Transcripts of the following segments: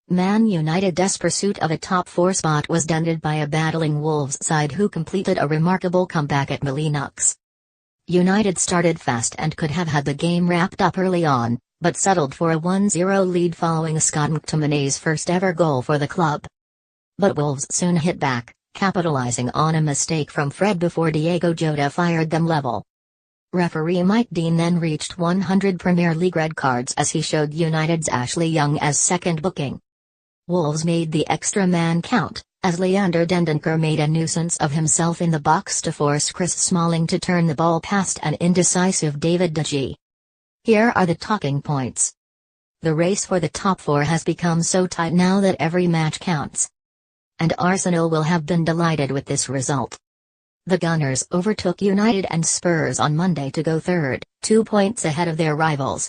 Man United's pursuit of a top-4 spot was dented by a battling Wolves side who completed a remarkable comeback at Molineux. United started fast and could have had the game wrapped up early on, but settled for a 1-0 lead following Scott McTominay's first-ever goal for the club. But Wolves soon hit back, capitalising on a mistake from Fred before Diego Jota fired them level. Referee Mike Dean then reached 100 Premier League red cards as he showed United's Ashley Young as second booking. Wolves made the extra man count, as Leander Dendoncker made a nuisance of himself in the box to force Chris Smalling to turn the ball past an indecisive David de Gea. Here are the talking points. The race for the top 4 has become so tight now that every match counts. And Arsenal will have been delighted with this result. The Gunners overtook United and Spurs on Monday to go third, 2 points ahead of their rivals.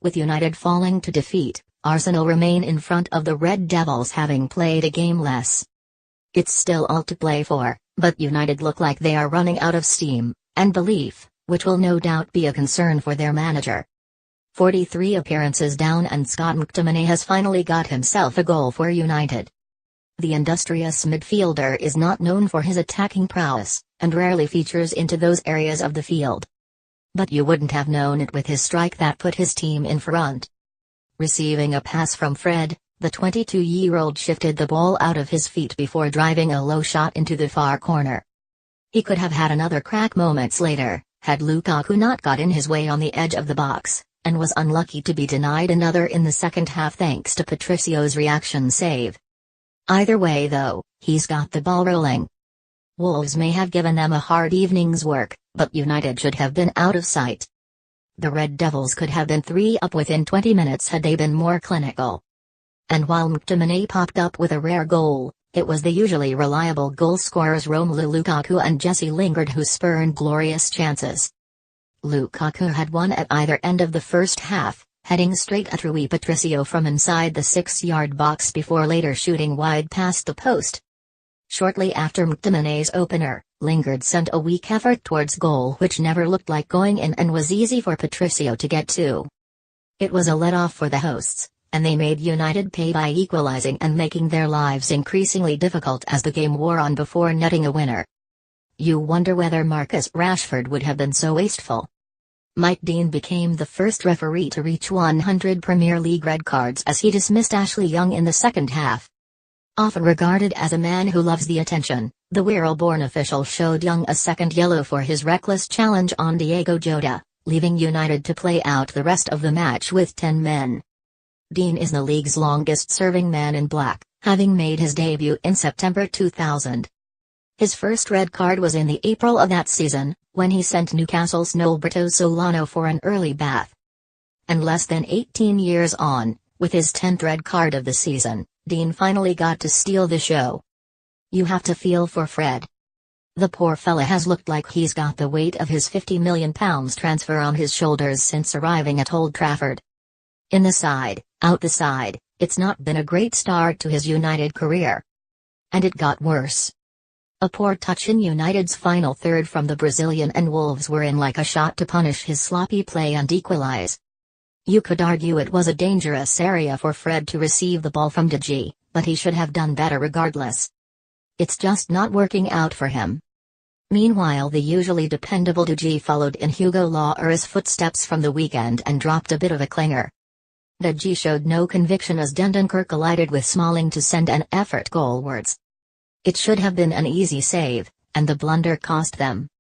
With United falling to defeat, Arsenal remain in front of the Red Devils having played a game less. It's still all to play for, but United look like they are running out of steam and belief, which will no doubt be a concern for their manager. 43 appearances down and Scott McTominay has finally got himself a goal for United. The industrious midfielder is not known for his attacking prowess, and rarely features into those areas of the field. But you wouldn't have known it with his strike that put his team in front. Receiving a pass from Fred, the 22-year-old shifted the ball out of his feet before driving a low shot into the far corner. He could have had another crack moments later, had Lukaku not got in his way on the edge of the box, and was unlucky to be denied another in the second half thanks to Patricio's reaction save. Either way though, he's got the ball rolling. Wolves may have given them a hard evening's work, but United should have been out of sight. The Red Devils could have been 3 up within 20 minutes had they been more clinical. And while McTominay popped up with a rare goal, it was the usually reliable goal scorers Romelu Lukaku and Jesse Lingard who spurned glorious chances. Lukaku had one at either end of the first half, heading straight at Rui Patricio from inside the 6-yard box before later shooting wide past the post. Shortly after McTominay's opener, Lingard sent a weak effort towards goal which never looked like going in and was easy for Patricio to get to. It was a let-off for the hosts, and they made United pay by equalising and making their lives increasingly difficult as the game wore on before netting a winner. You wonder whether Marcus Rashford would have been so wasteful. Mike Dean became the first referee to reach 100 Premier League red cards as he dismissed Ashley Young in the second half. Often regarded as a man who loves the attention, the Wirral-born official showed Young a second yellow for his reckless challenge on Diego Jota, leaving United to play out the rest of the match with 10 men. Dean is the league's longest-serving man in black, having made his debut in September 2000. His first red card was in the April of that season, when he sent Newcastle's Norberto Solano for an early bath. And less than 18 years on, with his 10th red card of the season, Dean finally got to steal the show. You have to feel for Fred. The poor fella has looked like he's got the weight of his £50 million transfer on his shoulders since arriving at Old Trafford. In the side, out the side, it's not been a great start to his United career. And it got worse. A poor touch in United's final third from the Brazilian and Wolves were in like a shot to punish his sloppy play and equalise. You could argue it was a dangerous area for Fred to receive the ball from de Gea, but he should have done better regardless. It's just not working out for him. Meanwhile, the usually dependable de Gea followed in Hugo Lloris's footsteps from the weekend and dropped a bit of a clinger. De Gea showed no conviction as Dendoncker collided with Smalling to send an effort goalwards. It should have been an easy save, and the blunder cost them.